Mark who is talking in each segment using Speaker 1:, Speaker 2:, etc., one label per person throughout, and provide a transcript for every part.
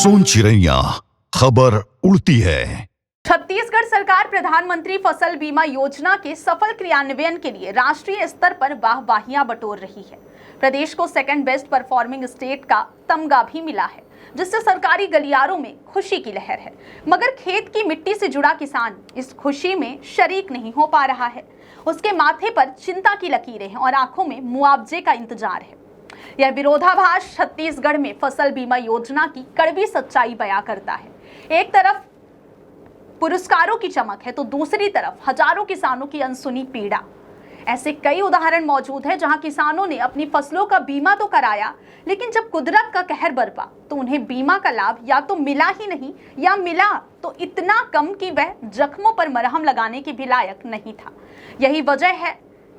Speaker 1: सोन चिड़ैया खबर उड़ती है।
Speaker 2: छत्तीसगढ़ सरकार प्रधानमंत्री फसल बीमा योजना के सफल क्रियान्वयन के लिए राष्ट्रीय स्तर पर वाहवाहियां बटोर रही है। प्रदेश को सेकंड बेस्ट परफॉर्मिंग स्टेट का तमगा भी मिला है, जिससे सरकारी गलियारों में खुशी की लहर है। मगर खेत की मिट्टी से जुड़ा किसान इस खुशी में शरीक नहीं हो पा रहा है। उसके माथे पर चिंता की लकीरें हैं और आंखों में मुआवजे का इंतजार है। यह विरोधाभास छत्तीसगढ़ में फसल बीमा योजना की कड़वी सच्चाई बयां करता है। एक तरफ पुरस्कारों की चमक है तो दूसरी तरफ हजारों किसानों की अनसुनी पीड़ा। ऐसे कई उदाहरण मौजूद हैं जहां किसानों ने अपनी फसलों का बीमा तो कराया, लेकिन जब कुदरत का कहर बरपा तो उन्हें बीमा का लाभ या तो मिला ही नहीं या मिला तो इतना कम कि वह जख्मों पर मरहम लगाने के भी लायक नहीं था। यही वजह है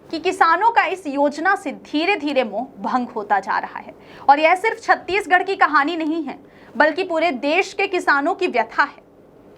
Speaker 2: कि किसानों का इस योजना से धीरे धीरे मोह भंग होता जा रहा है। और यह सिर्फ छत्तीसगढ़ की कहानी नहीं है, बल्कि पूरे देश के किसानों की व्यथा है।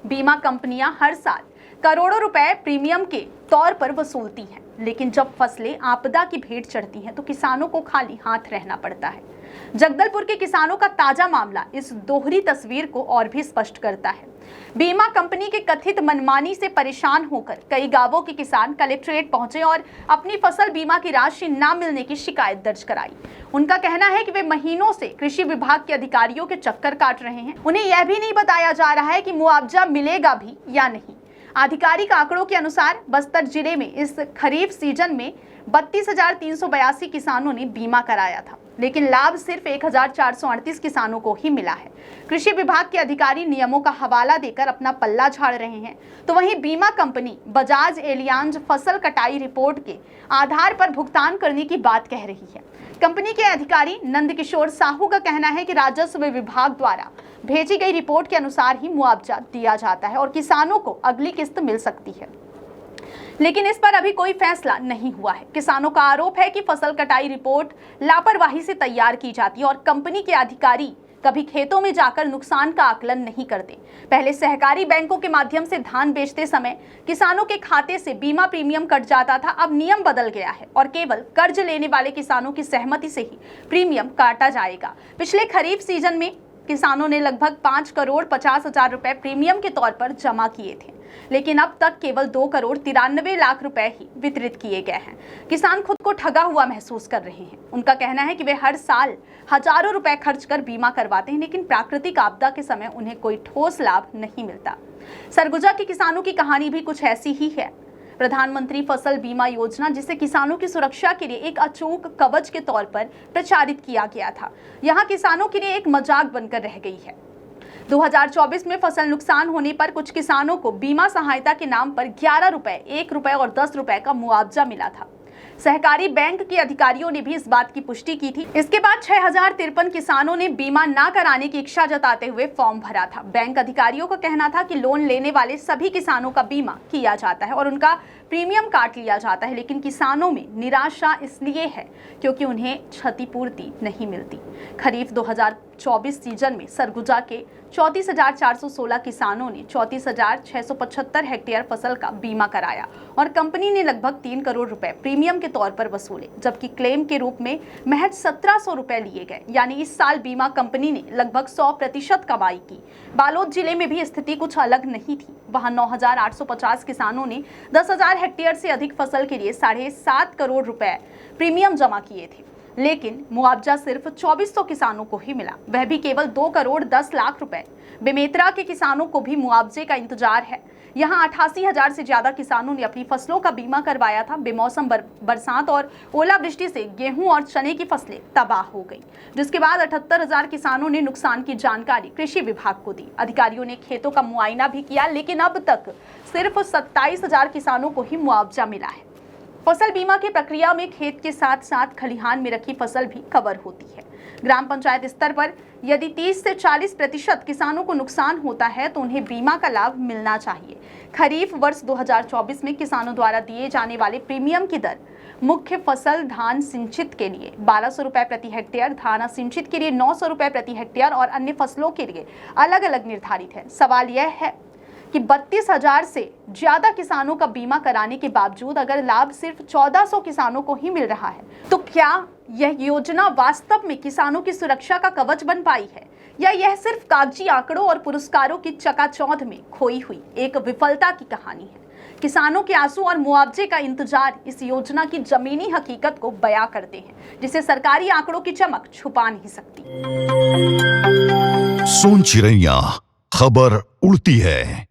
Speaker 2: बीमा कंपनियां हर साल करोड़ों रुपए प्रीमियम के तौर पर वसूलती हैं, लेकिन जब फसलें आपदा की भेंट चढ़ती हैं तो किसानों को खाली हाथ रहना पड़ता है। जगदलपुर के किसानों का ताजा मामला इस दोहरी तस्वीर को और भी स्पष्ट करता है। बीमा कंपनी के कथित मनमानी से परेशान होकर कई गांवों के किसान कलेक्ट्रेट पहुंचे और अपनी फसल बीमा की राशि न मिलने की शिकायत दर्ज कराई। उनका कहना है कि वे महीनों से कृषि विभाग के अधिकारियों के चक्कर काट रहे हैं। उन्हें यह भी नहीं बताया जा रहा है कि मुआवजा मिलेगा भी या नहीं। आधिकारिक आंकड़ों के अनुसार बस्तर जिले में इस खरीफ सीजन में 32,382 किसानों ने बीमा कराया था, लेकिन लाभ सिर्फ 1,438 किसानों को ही मिला है। कृषि विभाग के अधिकारी नियमों का हवाला देकर अपना पल्ला झाड़ रहे हैं, तो वहीं बीमा कंपनी बजाज एलियांज फसल कटाई रिपोर्ट के आधार पर भुगतान करने की बात कह रही है। कंपनी के अधिकारी नंदकिशोर साहू का कहना है कि राजस्व विभाग द्वारा भेजी गई रिपोर्ट के अनुसार ही मुआवजा दिया जाता है और किसानों को अगली किस्त मिल सकती है, लेकिन इस पर अभी कोई फैसला नहीं हुआ है। किसानों का आरोप है कि फसल कटाई रिपोर्ट लापरवाही से तैयार की जाती है और कंपनी के अधिकारी कभी खेतों में जाकर नुकसान का आकलन नहीं करते। पहले सहकारी बैंकों के माध्यम से धान बेचते समय किसानों के खाते से बीमा प्रीमियम कट जाता था। अब नियम बदल गया है और केवल कर्ज लेने वाले किसानों की सहमति से ही प्रीमियम काटा जाएगा। पिछले खरीफ सीजन में किसानों ने लगभग 5,50,00,000 रुपए प्रीमियम के तौर पर जमा किए थे, लेकिन अब तक केवल 2,93,00,000 रुपए ही वितरित किए गए हैं। किसान खुद को ठगा हुआ महसूस कर रहे हैं। उनका कहना है कि वे हर साल हजारों रुपए खर्च कर बीमा करवाते हैं, लेकिन प्राकृतिक आपदा के समय उन्हें कोई ठोस लाभ नहीं मिलता। सरगुजा के किसानों की कहानी भी कुछ ऐसी ही है। प्रधानमंत्री फसल बीमा योजना, जिसे किसानों की सुरक्षा के लिए एक अचूक कवच के तौर पर प्रचारित किया गया था, यहाँ किसानों के लिए एक मजाक बनकर रह गई है। 2024 में फसल नुकसान होने पर कुछ किसानों को बीमा सहायता के नाम पर 11 रुपए, 1 रुपए और 10 रुपए का मुआवजा मिला था। सहकारी बैंक के अधिकारियों ने भी इस बात की पुष्टि की थी। इसके बाद 6,053 किसानों ने बीमा ना कराने की इच्छा जताते हुए फॉर्म भरा था। बैंक अधिकारियों का कहना था कि लोन लेने वाले सभी किसानों का बीमा किया जाता है और उनका प्रीमियम काट लिया जाता है, लेकिन किसानों में निराशा इसलिए है क्योंकि उन्हें क्षतिपूर्ति नहीं मिलती। खरीफ 2024 सीजन में सरगुजा के 34,416 किसानों ने 34,675 हेक्टेयर फसल का बीमा कराया और कंपनी ने लगभग 3 करोड़ रुपए प्रीमियम के तौर पर वसूले, जबकि क्लेम के रूप में महज 1,700 रुपए लिए गए। यानी इस साल बीमा कंपनी ने लगभग 100% कमाई की। बालोद जिले में भी स्थिति कुछ अलग नहीं थी। वहां 9,850 किसानों ने 10,000 हेक्टेयर से अधिक फसल के लिए 7.5 करोड़ रुपए प्रीमियम जमा किए थे, लेकिन मुआवजा सिर्फ 2,400 किसानों को ही मिला, वह भी केवल 2,10,00,000 रुपए। बेमेतरा के किसानों को भी मुआवजे का इंतजार है। यहाँ 88,000 से ज्यादा किसानों ने अपनी फसलों का बीमा करवाया था। बेमौसम बरसात और ओलावृष्टि से गेहूं और चने की फसलें तबाह हो गई, जिसके बाद 78,000 किसानों ने नुकसान की जानकारी कृषि विभाग को दी। अधिकारियों ने खेतों का मुआयना भी किया, लेकिन अब तक सिर्फ 27,000 किसानों को ही मुआवजा मिला है। फसल बीमा की प्रक्रिया में खेत के साथ साथ खलिहान में रखी फसल भी कवर होती है। ग्राम पंचायत स्तर पर यदि 30 से 40% किसानों को नुकसान होता है तो उन्हें बीमा का लाभ मिलना चाहिए। खरीफ वर्ष 2024 में किसानों द्वारा दिए जाने वाले प्रीमियम की दर मुख्य फसल धान सिंचित के लिए 1,200 रुपए प्रति हेक्टेयर, धान सिंचित के लिए 900 रुपए प्रति हेक्टेयर और अन्य फसलों के लिए अलग अलग निर्धारित है। सवाल यह है कि 32,000 से ज्यादा किसानों का बीमा कराने के बावजूद अगर लाभ सिर्फ 1,400 किसानों को ही मिल रहा है, तो क्या यह योजना वास्तव में किसानों की सुरक्षा का कवच बन पाई है या यह सिर्फ कागजी आंकड़ों और पुरस्कारों की चकाचौंध में खोई हुई एक विफलता की कहानी है? किसानों के आंसू और मुआवजे का इंतजार इस योजना की जमीनी हकीकत को बयां करते हैं, जिसे सरकारी आंकड़ों की चमक छुपा नहीं सकती।
Speaker 1: सोन चिड़ैया खबर उड़ती है।